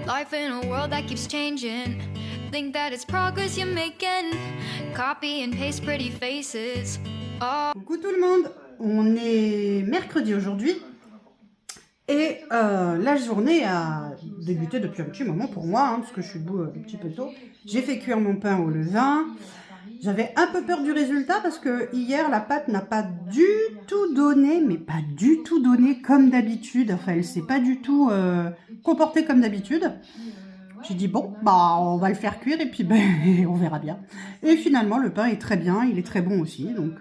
Life in a world that keeps changing. Think that it's progress you're making. Copy and paste pretty faces. Oh. Coucou tout le monde, on est mercredi aujourd'hui et la journée a débuté depuis un petit moment pour moi, parce que je suis debout un petit peu tôt. J'ai fait cuire mon pain au levain. J'avais un peu peur du résultat parce que hier la pâte n'a pas du tout donné, mais pas du tout donné comme d'habitude. Enfin, elle s'est pas du tout comportée comme d'habitude. J'ai dit bon, bah on va le faire cuire et puis ben, on verra bien. Et finalement le pain est très bien, il est très bon aussi. Donc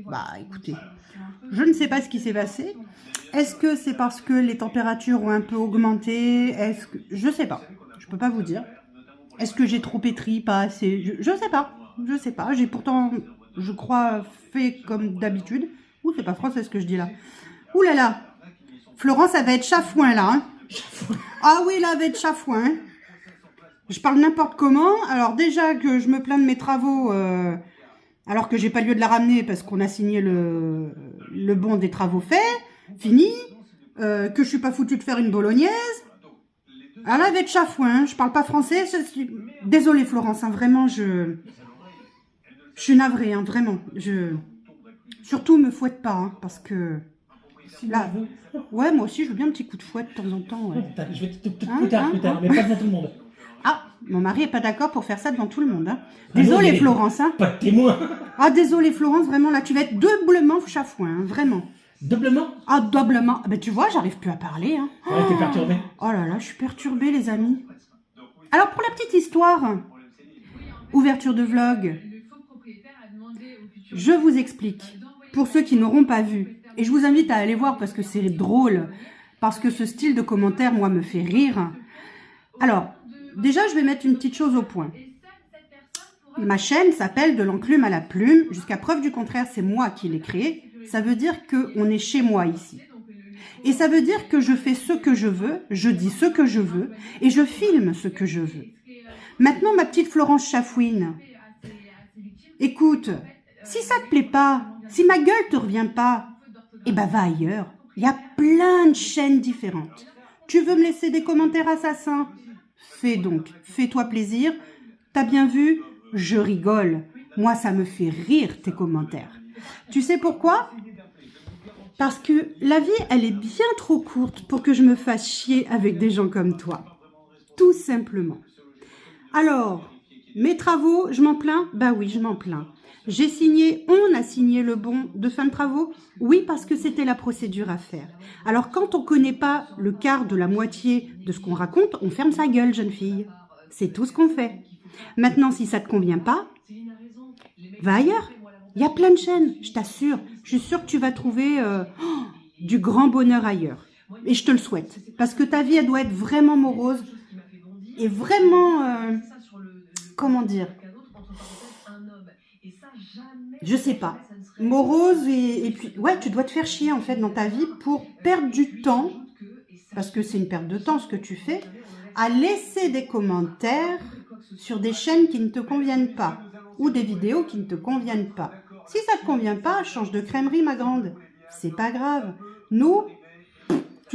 bah écoutez, je ne sais pas ce qui s'est passé. Est-ce que c'est parce que les températures ont un peu augmenté? Est-ce que je sais pas, je peux pas vous dire. Est-ce que j'ai trop pétri, pas assez? Je sais pas. Je sais pas, j'ai pourtant, je crois, fait comme d'habitude. Ouh, c'est pas français ce que je dis là. Ouh là là, Florence, elle va être chafouin là. Hein. Ah oui, là, elle va être chafouin. Hein. Je parle n'importe comment. Alors déjà que je me plains de mes travaux, alors que j'ai pas lieu de la ramener parce qu'on a signé le bon des travaux faits, fini, que je suis pas foutu de faire une bolognaise. Alors là, elle va être chafouin. Hein. Je parle pas français. Désolée Florence, hein, vraiment, je suis navrée, hein, vraiment. Surtout, me fouette pas, hein, parce que... Là, ouais, moi aussi, je veux bien un petit coup de fouette de temps en temps. Ouais. Je vais te plus tard, mais pas devant tout le monde. Ah, mon mari est pas d'accord pour faire ça devant tout le monde. Hein. Désolée, Florence. Hein. Pas de témoin. Ah, désolée, Florence, vraiment, là, tu vas être doublement chafouin, hein, vraiment. Doublement? Ah, doublement. Ben, tu vois, j'arrive plus à parler. Hein. Ouais, t'es perturbée. Oh là là, je suis perturbée, les amis. Alors, pour la petite histoire, ouverture de vlog, je vous explique, pour ceux qui n'auront pas vu, et je vous invite à aller voir parce que c'est drôle, parce que ce style de commentaire, moi, me fait rire. Alors, déjà, je vais mettre une petite chose au point. Ma chaîne s'appelle De l'enclume à la plume. Jusqu'à preuve du contraire, c'est moi qui l'ai créée. Ça veut dire qu'on est chez moi ici. Et ça veut dire que je fais ce que je veux, je dis ce que je veux, et je filme ce que je veux. Maintenant, ma petite Florence Chafouine, écoute, si ça te plaît pas, si ma gueule te revient pas, eh ben va ailleurs. Il y a plein de chaînes différentes. Tu veux me laisser des commentaires assassins? Fais donc, fais-toi plaisir. T'as bien vu? Je rigole. Moi, ça me fait rire tes commentaires. Tu sais pourquoi? Parce que la vie, elle est bien trop courte pour que je me fasse chier avec des gens comme toi. Tout simplement. Alors, mes travaux, je m'en plains? Bah oui, je m'en plains. On a signé le bon de fin de travaux? Oui, parce que c'était la procédure à faire. Alors, quand on ne connaît pas le quart de la moitié de ce qu'on raconte, on ferme sa gueule, jeune fille. C'est tout ce qu'on fait. Maintenant, si ça ne te convient pas, va ailleurs. Il y a plein de chaînes, je t'assure. Je suis sûre que tu vas trouver du grand bonheur ailleurs. Et je te le souhaite. Parce que ta vie, elle doit être vraiment morose. Et vraiment, comment dire? Je sais pas. Morose et puis... Ouais, tu dois te faire chier en fait dans ta vie pour perdre du temps, parce que c'est une perte de temps ce que tu fais, à laisser des commentaires sur des chaînes qui ne te conviennent pas, ou des vidéos qui ne te conviennent pas. Si ça te convient pas, change de crèmerie ma grande. C'est pas grave. Nous,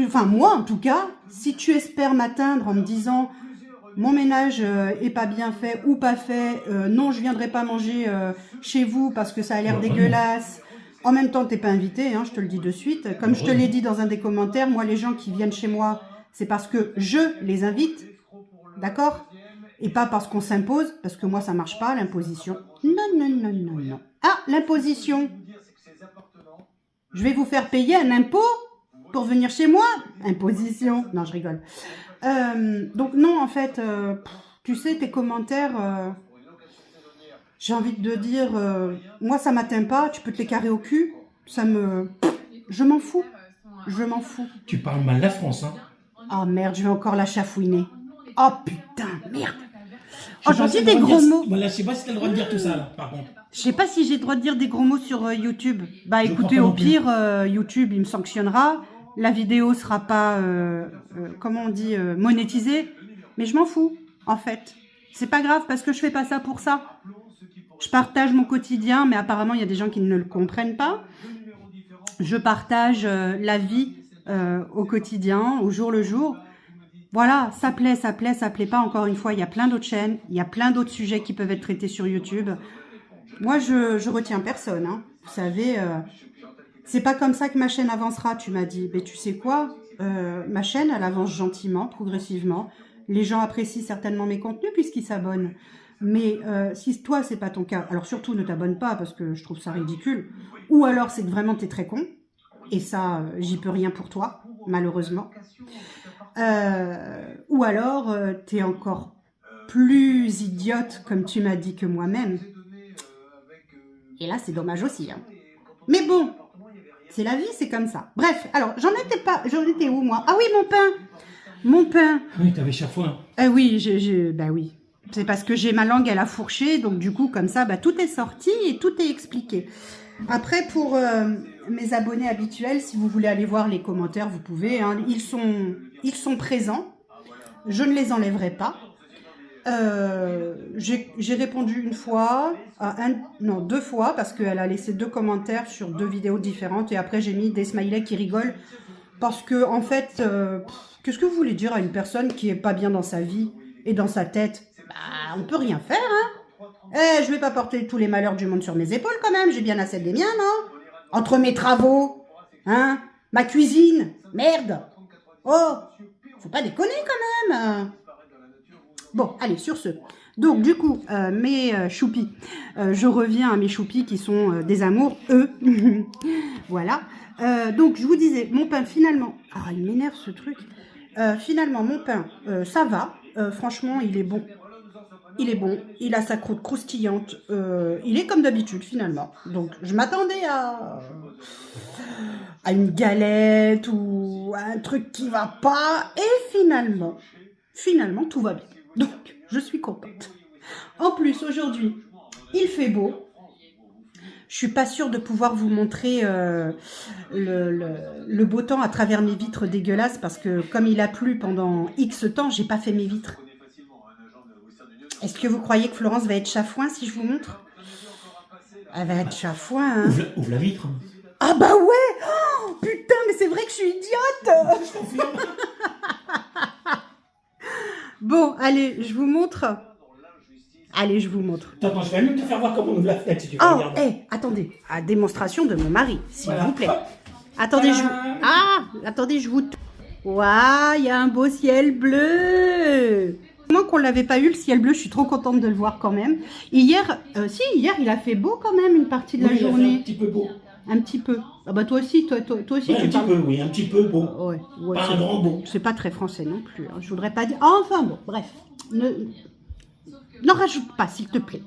enfin moi en tout cas, si tu espères m'atteindre en me disant... Mon ménage est pas bien fait ou pas fait. Non, je viendrai pas manger chez vous parce que ça a l'air dégueulasse. En même temps, t'es pas invité, hein, je te le dis de suite. Comme je te l'ai dit dans un des commentaires, moi, les gens qui viennent chez moi, c'est parce que je les invite, d'accord? Et pas parce qu'on s'impose, parce que moi, ça marche pas, l'imposition. Non, non, non, non, non. Ah, l'imposition. Je vais vous faire payer un impôt pour venir chez moi? Imposition. Non, je rigole. Donc non, en fait, tu sais, tes commentaires, j'ai envie de dire, moi ça m'atteint pas, tu peux te les carrer au cul, je m'en fous, je m'en fous. Tu parles mal la France, hein? Oh merde, je vais encore la chafouiner. Oh putain, merde. Oh, j'en dis des gros mots. Voilà, je sais pas si t'as le droit de dire tout ça, là, par contre. Je sais pas si j'ai le droit de dire des gros mots sur YouTube. Bah écoutez, au pire, YouTube, il me sanctionnera. La vidéo sera pas, comment on dit, monétisée. Mais je m'en fous, en fait. C'est pas grave parce que je fais pas ça pour ça. Je partage mon quotidien, mais apparemment, il y a des gens qui ne le comprennent pas. Je partage la vie au quotidien, au jour le jour. Voilà, ça plaît, ça plaît, ça plaît pas. Encore une fois, il y a plein d'autres chaînes, il y a plein d'autres sujets qui peuvent être traités sur YouTube. Moi, je retiens personne, hein. Vous savez, c'est pas comme ça que ma chaîne avancera, tu m'as dit. Mais tu sais quoi, ma chaîne, elle avance gentiment, progressivement. Les gens apprécient certainement mes contenus puisqu'ils s'abonnent. Mais si toi, c'est pas ton cas, alors surtout ne t'abonne pas parce que je trouve ça ridicule. Ou alors c'est que vraiment t'es très con. Et ça, j'y peux rien pour toi, malheureusement. Ou alors, t'es encore plus idiote, comme tu m'as dit, que moi-même. Et là, c'est dommage aussi. Hein. Mais bon, c'est la vie, c'est comme ça. Bref, alors, j'en étais où, moi? Ah oui, mon pain. Mon pain. Oui, t'avais chafouin. Oui, bah oui. C'est parce que j'ai ma langue, elle a fourché, donc du coup, comme ça, bah, tout est sorti et tout est expliqué. Après, pour mes abonnés habituels, si vous voulez aller voir les commentaires, vous pouvez. Hein, ils sont présents. Je ne les enlèverai pas. J'ai répondu une fois, non, 2 fois, parce qu'elle a laissé 2 commentaires sur 2 vidéos différentes. Et après, j'ai mis des smileys qui rigolent. Parce que, en fait, qu'est-ce que vous voulez dire à une personne qui est pas bien dans sa vie et dans sa tête? Bah, on peut rien faire, hein. Je vais pas porter tous les malheurs du monde sur mes épaules quand même, j'ai bien assez des miens, non? Entre mes travaux, hein, ma cuisine, merde. Oh, faut pas déconner quand même. Bon, allez, sur ce. Donc, du coup, mes choupis, je reviens à mes choupis qui sont des amours, eux. Voilà. Donc, je vous disais, mon pain, finalement... Ah, il m'énerve ce truc. Finalement, mon pain, ça va. Franchement, il est bon. Il est bon, il a sa croûte croustillante, il est comme d'habitude finalement. Donc je m'attendais à une galette ou à un truc qui va pas. Et finalement tout va bien. Donc je suis contente. En plus aujourd'hui, il fait beau. Je suis pas sûre de pouvoir vous montrer le beau temps à travers mes vitres dégueulasses parce que comme il a plu pendant X temps, j'ai pas fait mes vitres. Est-ce que vous croyez que Florence va être chafouin si je vous montre? Elle va être chafouin. Hein. Ouvre la vitre. Ah bah ouais. Oh, putain, mais c'est vrai que je suis idiote. Bon, allez, je vous montre. Allez, je vous montre. Attends, je vais même te faire voir comment on ouvre la fenêtre si tu veux. Oh, regarder. Attendez. À démonstration de mon mari, s'il Voilà. vous plaît. Attendez, attendez, je vous... Waouh, il y a un beau ciel bleu. Moi qu'on l'avait pas eu le ciel bleu, je suis trop contente de le voir quand même. Hier, hier il a fait beau quand même une partie de la journée. Un petit peu beau. Un petit peu. Ah bah toi aussi, toi aussi Ouais, tu un petit parles. peu, oui, un petit peu beau. Ouais, Pas un grand beau. c'est pas très français non plus. Hein. Je voudrais pas dire. Enfin bon, bref. N'en rajoute pas, s'il te plaît.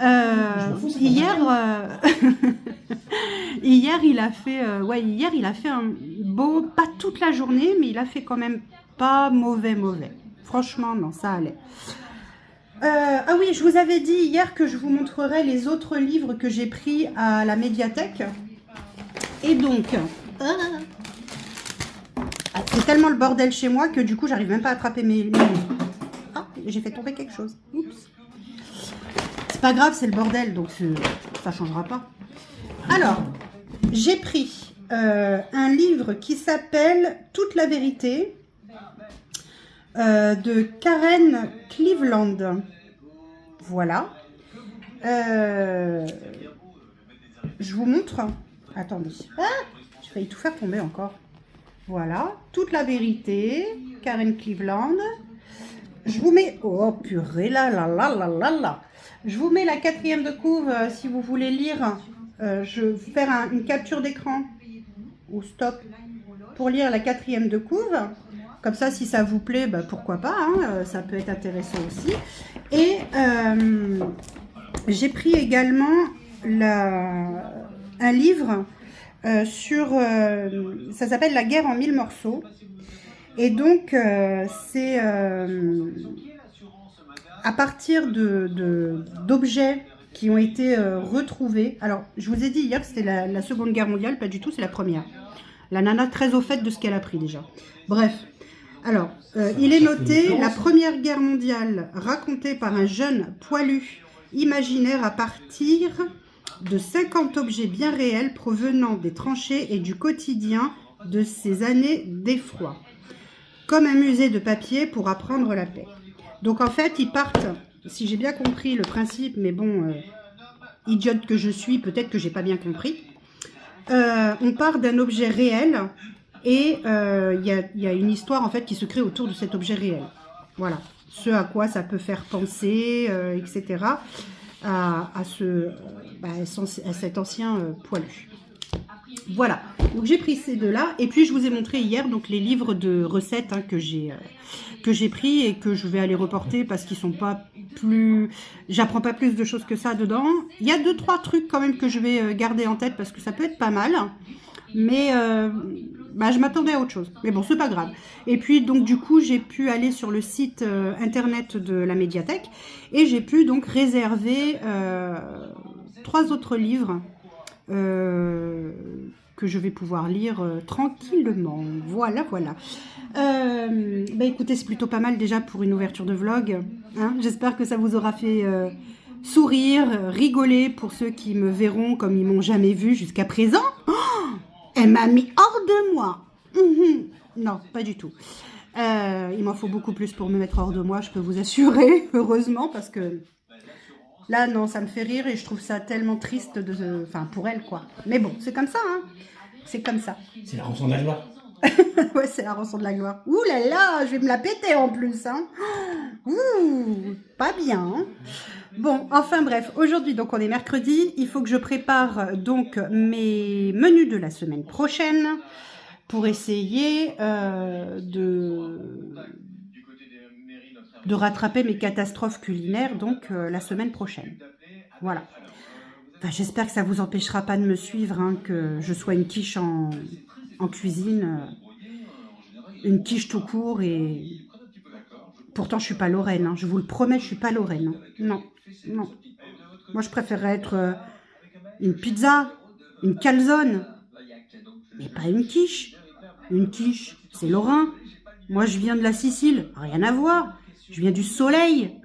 Hier, hier il a fait, hier il a fait un beau, pas toute la journée, mais il a fait quand même pas mauvais. Franchement, non, ça allait. Ah oui, je vous avais dit hier que je vous montrerai les autres livres que j'ai pris à la médiathèque. Et donc, c'est tellement le bordel chez moi que du coup, j'arrive même pas à attraper mes livres. Ah, j'ai fait tomber quelque chose. Oups. C'est pas grave, c'est le bordel, donc ça changera pas. Alors, j'ai pris un livre qui s'appelle Toute la vérité de Karen Cleveland. Voilà. Je vous montre. Attendez. Ah, j'ai failli tout faire tomber encore. Voilà. Toute la vérité. Karen Cleveland. Je vous mets... Oh purée, là. Je vous mets la 4e de couve si vous voulez lire. Je vais faire une capture d'écran. Ou stop. Pour lire la 4e de couve. Comme ça, si ça vous plaît, bah, pourquoi pas. Hein, ça peut être intéressant aussi. Et j'ai pris également un livre sur... ça s'appelle La guerre en 1000 morceaux. Et donc, c'est à partir d'objets qui ont été retrouvés. Alors, je vous ai dit hier que c'était la Seconde Guerre mondiale, pas du tout, c'est la première. La nana très au fait de ce qu'elle a pris déjà. Bref, alors, il est noté la Première Guerre mondiale racontée par un jeune poilu imaginaire à partir de 50 objets bien réels provenant des tranchées et du quotidien de ces années d'effroi. comme un musée de papier pour apprendre la paix. Donc en fait, ils partent, si j'ai bien compris le principe, mais bon, idiote que je suis, peut-être que j'ai pas bien compris, on part d'un objet réel et il y a une histoire en fait qui se crée autour de cet objet réel. Voilà, ce à quoi ça peut faire penser, etc. à cet ancien poilu. Voilà, donc j'ai pris ces deux-là, et puis je vous ai montré hier donc les livres de recettes hein, que j'ai pris et que je vais aller reporter parce qu'ils sont pas plus... J'apprends pas plus de choses que ça dedans. Il y a 2-3 trucs quand même que je vais garder en tête parce que ça peut être pas mal, mais je m'attendais à autre chose. Mais bon, c'est pas grave. Et puis donc du coup, j'ai pu aller sur le site internet de la médiathèque et j'ai pu donc réserver 3 autres livres que je vais pouvoir lire tranquillement. Voilà. Écoutez, c'est plutôt pas mal déjà pour une ouverture de vlog. Hein. J'espère que ça vous aura fait sourire, rigoler pour ceux qui me verront comme ils m'ont jamais vu jusqu'à présent. Oh, elle m'a mis hors de moi. Non, pas du tout. Il m'en faut beaucoup plus pour me mettre hors de moi, je peux vous assurer, heureusement, parce que là, non, ça me fait rire et je trouve ça tellement triste pour elle, quoi. Mais bon, c'est comme ça, hein. C'est comme ça. C'est la rançon de la gloire. Ouais, c'est la rançon de la gloire. Ouh là là, je vais me la péter en plus, hein. Ouh, pas bien, hein. Bon, enfin bref, aujourd'hui, donc on est mercredi. Il faut que je prépare donc mes menus de la semaine prochaine pour essayer de rattraper mes catastrophes culinaires donc la semaine prochaine. Voilà. Enfin, j'espère que ça vous empêchera pas de me suivre, hein, que je sois une quiche en cuisine, une quiche tout court et pourtant je suis pas lorraine, hein, je vous le promets, je suis pas lorraine. Hein. Non. Moi je préférerais être une pizza, une calzone, mais pas une quiche. Une quiche, c'est lorrain. Moi je viens de la Sicile, rien à voir. Je viens du soleil.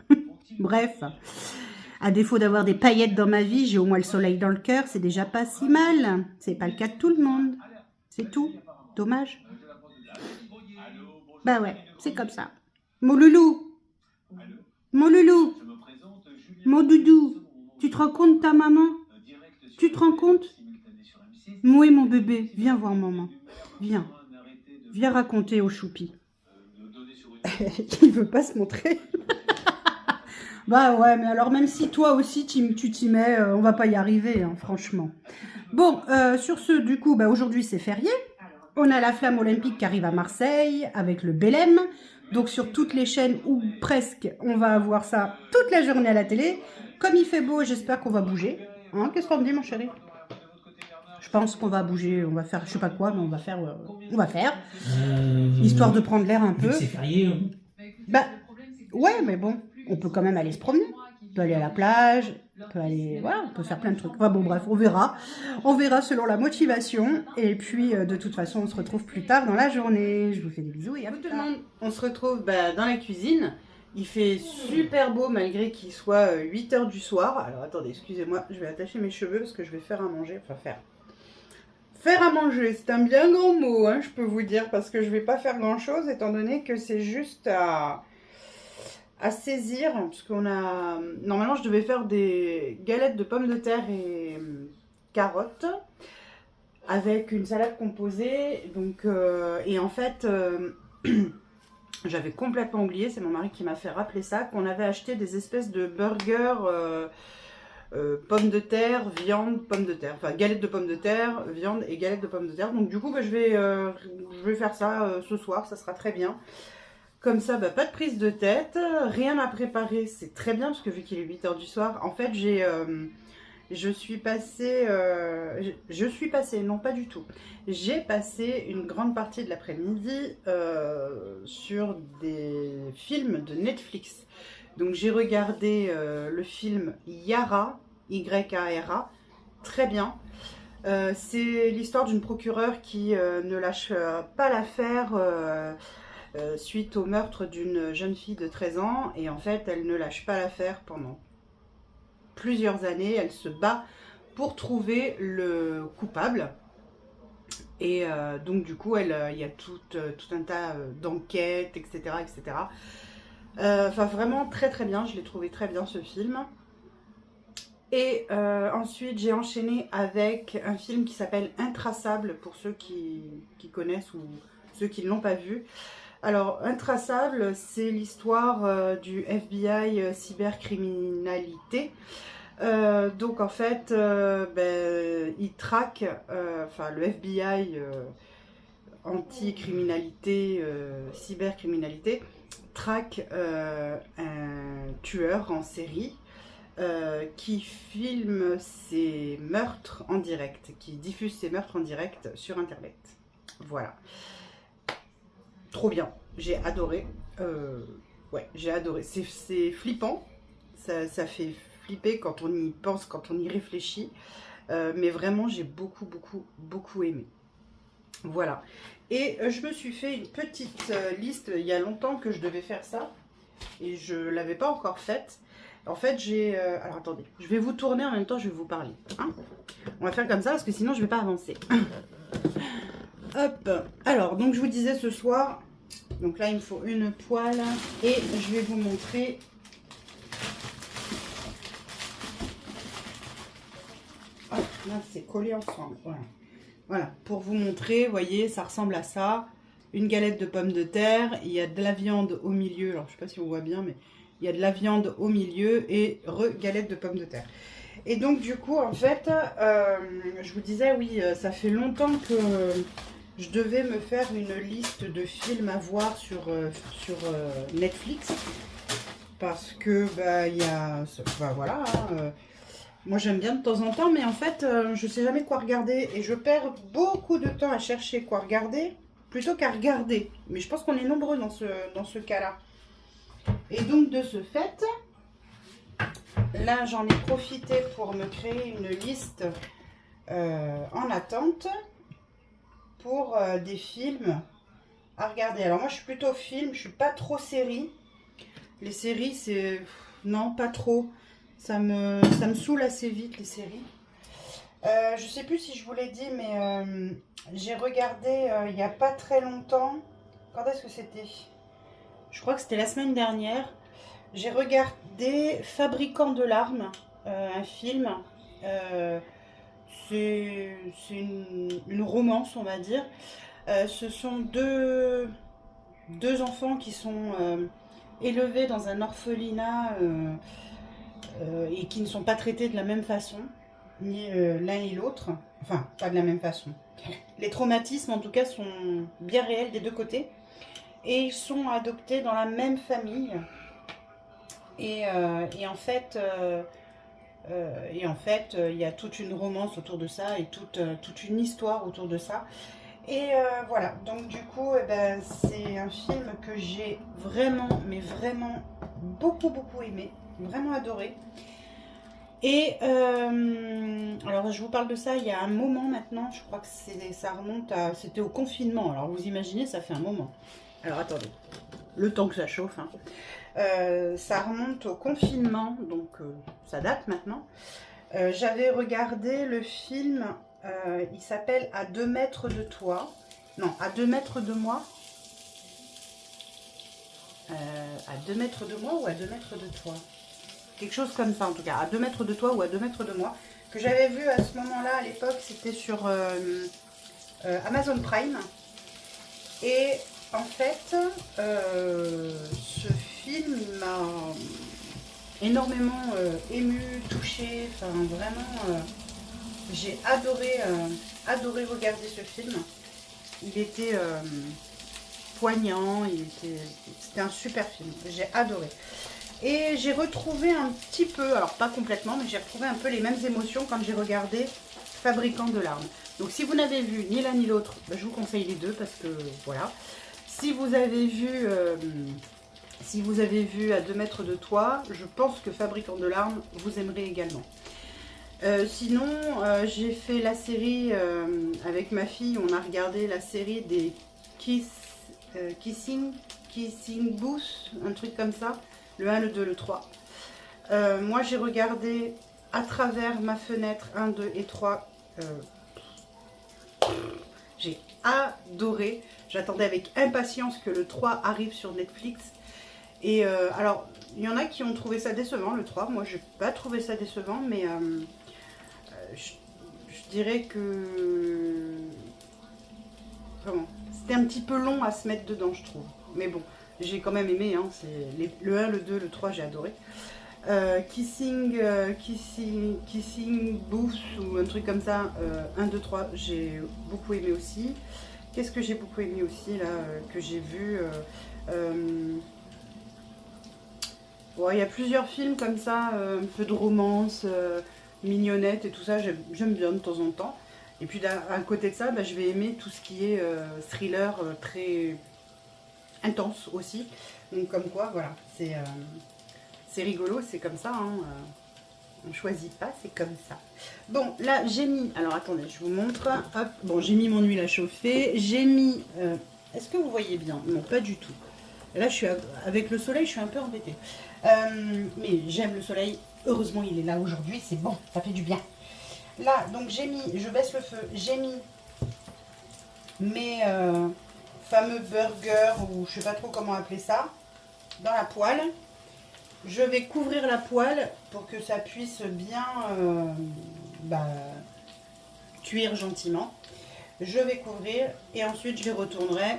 Bref, à défaut d'avoir des paillettes dans ma vie, j'ai au moins le soleil dans le cœur, c'est déjà pas si mal. C'est pas le cas de tout le monde. C'est tout. Dommage. Bah ouais, c'est comme ça. Mon loulou. Mon loulou. Mon doudou. Tu te rends compte ta maman? Tu te rends compte? Oui mon bébé, viens voir maman. Viens. Viens raconter au choupi. Il veut pas se montrer. Bah ouais, mais alors même si toi aussi tu t'y mets, on va pas y arriver, hein, franchement. Bon, sur ce, du coup, aujourd'hui c'est férié. On a la flamme olympique qui arrive à Marseille avec le Belém. Donc sur toutes les chaînes, ou presque, on va avoir ça toute la journée à la télé. Comme il fait beau, j'espère qu'on va bouger. Hein, qu'est-ce qu'on me dit mon chéri? Je pense qu'on va bouger, on va faire, je sais pas quoi, mais on va faire. Histoire de prendre l'air un peu. C'est férié. Ouais, mais bon, on peut quand même aller se promener. On peut aller à la plage, on peut aller, voilà, on peut faire plein de trucs. Enfin bon, bref, on verra. On verra selon la motivation. Et puis, de toute façon, on se retrouve plus tard dans la journée. Je vous fais des bisous et à tout le monde. On se retrouve dans la cuisine. Il fait super beau malgré qu'il soit 8 h du soir. Alors attendez, excusez-moi, je vais attacher mes cheveux parce que je vais faire à manger. Enfin, faire à manger, c'est un bien grand mot, hein, je peux vous dire, parce que je vais pas faire grand chose étant donné que c'est juste à saisir, parce qu'on a... Normalement, je devais faire des galettes de pommes de terre et carottes avec une salade composée, donc et en fait, j'avais complètement oublié, c'est mon mari qui m'a fait rappeler ça, qu'on avait acheté des espèces de burgers pommes de terre, viande, pommes de terre. Enfin, galette de pommes de terre, viande et galette de pommes de terre. Donc du coup, je vais faire ça ce soir, ça sera très bien. Comme ça, pas de prise de tête, rien à préparer, c'est très bien parce que vu qu'il est 8 h du soir, en fait, je suis passée, non pas du tout, j'ai passé une grande partie de l'après-midi sur des films de Netflix. Donc j'ai regardé le film Yara, Y-A-R-A, très bien. C'est l'histoire d'une procureure qui ne lâche pas l'affaire suite au meurtre d'une jeune fille de 13 ans. Et en fait, elle ne lâche pas l'affaire pendant plusieurs années. Elle se bat pour trouver le coupable. Et donc du coup, il y a tout un tas d'enquêtes, etc. etc. Enfin, vraiment très très bien, je l'ai trouvé très bien ce film. Et ensuite, j'ai enchaîné avec un film qui s'appelle Intraçable, pour ceux qui connaissent ou ceux qui ne l'ont pas vu. Alors, Intraçable, c'est l'histoire du FBI cybercriminalité. Donc, en fait, il traque, enfin, le FBI anti-criminalité, cybercriminalité, traque un tueur en série qui filme ses meurtres en direct, qui diffuse ses meurtres en direct sur Internet. Voilà. Trop bien. J'ai adoré. Ouais, j'ai adoré. C'est flippant. Ça fait flipper quand on y pense, quand on y réfléchit. Mais vraiment, j'ai beaucoup aimé. Voilà. Et je me suis fait une petite liste. Il y a longtemps que je devais faire ça. Et je ne l'avais pas encore faite. En fait, j'ai... alors, attendez. Je vais vous tourner en même temps, je vais vous parler. Hein, on va faire comme ça, parce que sinon, je ne vais pas avancer. Hop. Alors, donc, je vous disais ce soir... Donc là, il me faut une poêle. Et je vais vous montrer... Oh, là, c'est collé ensemble. Voilà. Voilà. Pour vous montrer, vous voyez, ça ressemble à ça. Une galette de pommes de terre. Il y a de la viande au milieu. Alors, je ne sais pas si on voit bien, mais... Il y a de la viande au milieu et galette de pommes de terre. Et donc du coup, en fait, je vous disais, oui, ça fait longtemps que je devais me faire une liste de films à voir sur Netflix. Parce que, il y a... voilà, moi j'aime bien de temps en temps, mais en fait, je ne sais jamais quoi regarder. Et je perds beaucoup de temps à chercher quoi regarder, plutôt qu'à regarder. Mais je pense qu'on est nombreux dans ce cas-là. Et donc de ce fait, là j'en ai profité pour me créer une liste en attente pour des films à regarder. Alors moi je suis plutôt film, je suis pas trop série. Les séries c'est... non, pas trop. Ça me saoule assez vite les séries. Je sais plus si je vous l'ai dit, mais j'ai regardé il n'y a pas très longtemps. Quand est-ce que c'était ? Je crois que c'était la semaine dernière. J'ai regardé Fabricant de larmes, un film. C'est une romance, on va dire. Ce sont deux enfants qui sont élevés dans un orphelinat et qui ne sont pas traités de la même façon, ni l'un ni l'autre. Enfin, pas de la même façon. Les traumatismes, en tout cas, sont bien réels des deux côtés. Et ils sont adoptés dans la même famille. Et en fait, il y a toute une romance autour de ça et toute une histoire autour de ça. Et voilà, donc du coup, c'est un film que j'ai vraiment, mais vraiment beaucoup aimé, vraiment adoré. Et alors je vous parle de ça il y a un moment maintenant, je crois que ça remonte à... C'était au confinement, alors vous imaginez, ça fait un moment. Alors attendez, le temps que ça chauffe. Hein. Ça remonte au confinement, donc ça date maintenant. J'avais regardé le film, il s'appelle À 2 mètres de toi. Non, À 2 mètres de moi. À 2 mètres de moi ou À 2 mètres de toi. Quelque chose comme ça en tout cas, À 2 mètres de toi ou À 2 mètres de moi. Que j'avais vu à ce moment-là, à l'époque, c'était sur Amazon Prime. Et en fait, ce film m'a énormément ému, touché. Enfin, vraiment, j'ai adoré regarder ce film. Il était poignant, c'était un super film. J'ai adoré. Et j'ai retrouvé un petit peu, alors pas complètement, mais j'ai retrouvé un peu les mêmes émotions quand j'ai regardé Fabricant de larmes. Donc si vous n'avez vu ni l'un ni l'autre, je vous conseille les deux parce que voilà. Si vous avez vu À 2 mètres de toi, je pense que Fabricant de larmes, vous aimerez également. Sinon, j'ai fait la série avec ma fille, on a regardé la série des Kissing Booth, un truc comme ça, le 1, le 2, le 3. Moi, j'ai regardé À travers ma fenêtre 1, 2 et 3. J'ai adoré. J'attendais avec impatience que le 3 arrive sur Netflix. Et alors, il y en a qui ont trouvé ça décevant, le 3. Moi, je n'ai pas trouvé ça décevant, mais je dirais que... Comment? C'était un petit peu long à se mettre dedans, je trouve. Mais bon, j'ai quand même aimé. Hein, le 1, le 2, le 3, j'ai adoré. Kissing Booth ou un truc comme ça, 1, 2, 3, j'ai beaucoup aimé aussi. Qu'est-ce que j'ai beaucoup aimé aussi là, que j'ai vu bon, il y a plusieurs films comme ça, un peu de romance, mignonnette et tout ça, j'aime bien de temps en temps. Et puis à côté de ça, bah, je vais aimer tout ce qui est thriller très intense aussi. Donc comme quoi, voilà, c'est rigolo, c'est comme ça, hein, on choisit pas, c'est comme ça. Bon, là j'ai mis, alors attendez, je vous montre, hop, bon j'ai mis mon huile à chauffer, j'ai mis, est-ce que vous voyez bien? Non, pas du tout. Là je suis, avec le soleil, je suis un peu embêtée. Mais j'aime le soleil, heureusement il est là aujourd'hui, c'est bon, ça fait du bien. Là, donc j'ai mis, je baisse le feu, j'ai mis mes fameux burgers, ou je sais pas trop comment appeler ça, dans la poêle. Je vais couvrir la poêle pour que ça puisse bien cuire gentiment. Je vais couvrir et ensuite je les retournerai.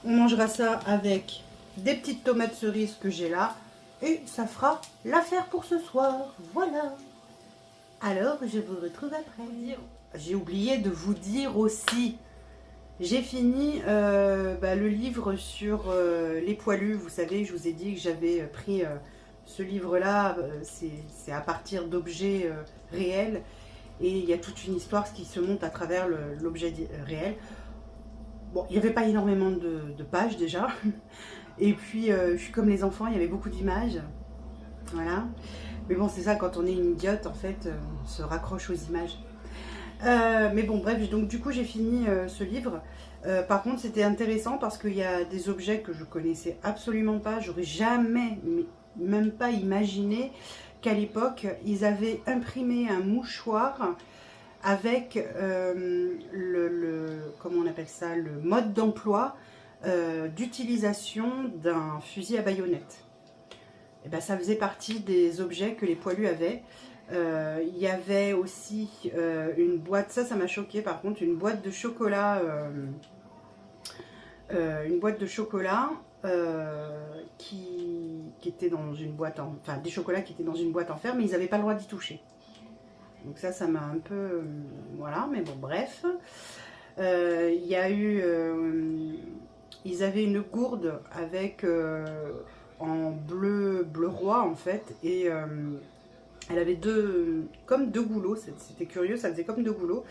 On mangera ça avec des petites tomates cerises que j'ai là. Et ça fera l'affaire pour ce soir. Voilà. Alors, je vous retrouve après. J'ai oublié de vous dire aussi. J'ai fini le livre sur les poilus. Vous savez, je vous ai dit que j'avais pris ce livre-là. C'est à partir d'objets réels. Et il y a toute une histoire qui se monte à travers l'objet réel. Bon, il n'y avait pas énormément de pages déjà. Et puis, je suis comme les enfants, il y avait beaucoup d'images. Voilà. Mais bon, c'est ça, quand on est une idiote, en fait, on se raccroche aux images. Mais bon, bref, donc du coup, j'ai fini ce livre. Par contre, c'était intéressant parce qu'il y a des objets que je connaissais absolument pas. J'aurais jamais, même pas imaginé qu'à l'époque, ils avaient imprimé un mouchoir avec comment on appelle ça, le mode d'emploi d'utilisation d'un fusil à baïonnette. Et ben, ça faisait partie des objets que les poilus avaient. Il y avait aussi une boîte, ça m'a choqué par contre, une boîte de chocolat, qui était dans une boîte, enfin des chocolats qui étaient dans une boîte en fer, mais ils n'avaient pas le droit d'y toucher. Donc ça m'a un peu, voilà, mais bon bref. Il y a eu, ils avaient une gourde avec en bleu roi en fait, et elle avait comme deux goulots, c'était curieux, ça faisait comme deux goulots.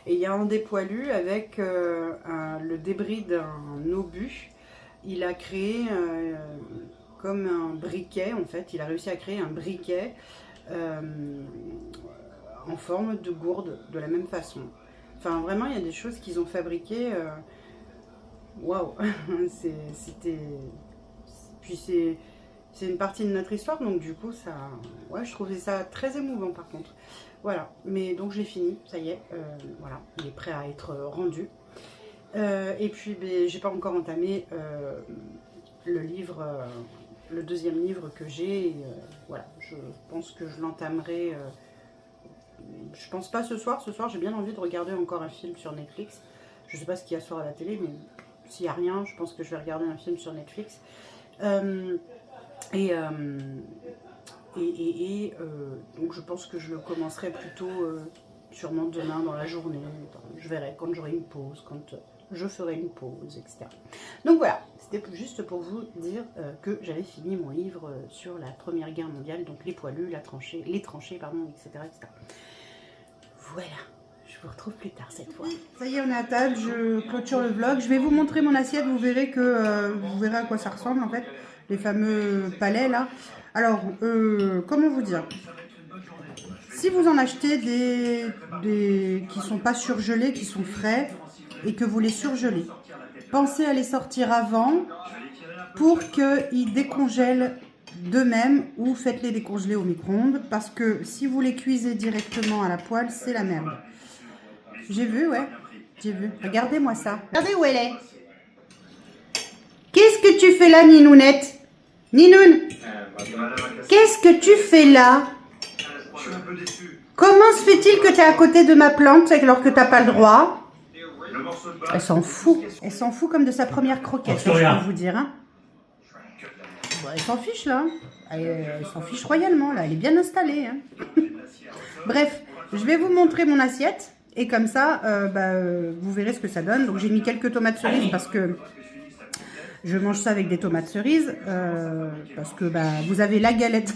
Et il y a un des poilus avec le débris d'un obus, il a créé comme un briquet en fait, il a réussi à créer un briquet en forme de gourde de la même façon. Enfin vraiment il y a des choses qu'ils ont fabriquées, waouh, c'était... Puis c'est une partie de notre histoire, donc du coup ça, ouais, je trouvais ça très émouvant par contre. Voilà, mais donc je l'ai fini, ça y est, voilà, il est prêt à être rendu. Et puis j'ai pas encore entamé le livre, le deuxième livre que j'ai. Voilà, je pense que je l'entamerai. Je pense pas ce soir. Ce soir, j'ai bien envie de regarder encore un film sur Netflix. Je sais pas ce qu'il y a ce soir à la télé, mais s'il n'y a rien, je pense que je vais regarder un film sur Netflix. Donc je pense que je le commencerai plutôt sûrement demain dans la journée. Je verrai quand j'aurai une pause, quand je ferai une pause, etc. Donc voilà, c'était juste pour vous dire que j'avais fini mon livre sur la Première Guerre mondiale, donc les poilus, les tranchées, etc., etc. Voilà, je vous retrouve plus tard cette fois. Ça y est, on est à table, je clôture le vlog. Je vais vous montrer mon assiette, vous verrez vous verrez à quoi ça ressemble en fait, les fameux palets là. Alors, comment vous dire? Si vous en achetez des qui sont pas surgelés, qui sont frais, et que vous les surgelez, pensez à les sortir avant pour qu'ils décongèlent d'eux-mêmes, ou faites-les décongeler au micro-ondes, parce que si vous les cuisez directement à la poêle, c'est la merde. J'ai vu, ouais. J'ai vu. Regardez-moi ça. Regardez où elle est. Qu'est-ce que tu fais là, Ninounette? Ninoun, qu'est-ce que tu fais là? Comment se fait-il que tu es à côté de ma plante alors que tu n'as pas le droit? Elle s'en fout. Elle s'en fout comme de sa première croquette, je peux vous dire. Hein. Bon, elle s'en fiche là. Elle s'en fiche royalement là. Elle est bien installée. Hein. Bref, je vais vous montrer mon assiette. Et comme ça, vous verrez ce que ça donne. Donc j'ai mis quelques tomates cerises parce que je mange ça avec des tomates cerises. Parce que vous avez la galette.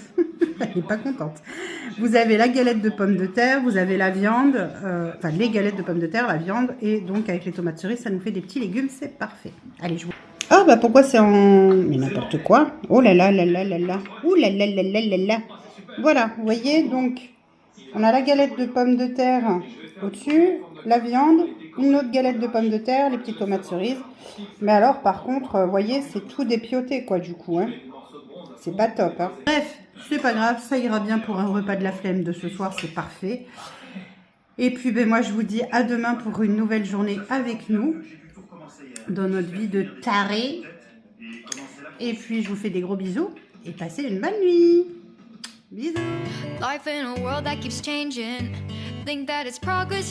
Elle n'est pas contente. Vous avez la galette de pommes de terre, vous avez la viande, enfin les galettes de pommes de terre, la viande. Et donc avec les tomates cerises, ça nous fait des petits légumes. C'est parfait. Allez, je vous... Ah pourquoi c'est en... Mais n'importe quoi. Oh là là là là là là. Ouh là là là là là là. Voilà, vous voyez, donc on a la galette de pommes de terre au-dessus, la viande, une autre galette de pommes de terre, les petites tomates cerises. Mais alors, par contre, vous voyez, c'est tout dépioté, quoi, du coup. Hein. C'est pas top. Hein. Bref, c'est pas grave, ça ira bien pour un repas de la flemme de ce soir, c'est parfait. Et puis, moi, je vous dis à demain pour une nouvelle journée avec nous, dans notre vie de taré. Et puis, je vous fais des gros bisous et passez une bonne nuit. Bisous. Life in a world that keeps changing. Think that it's progress.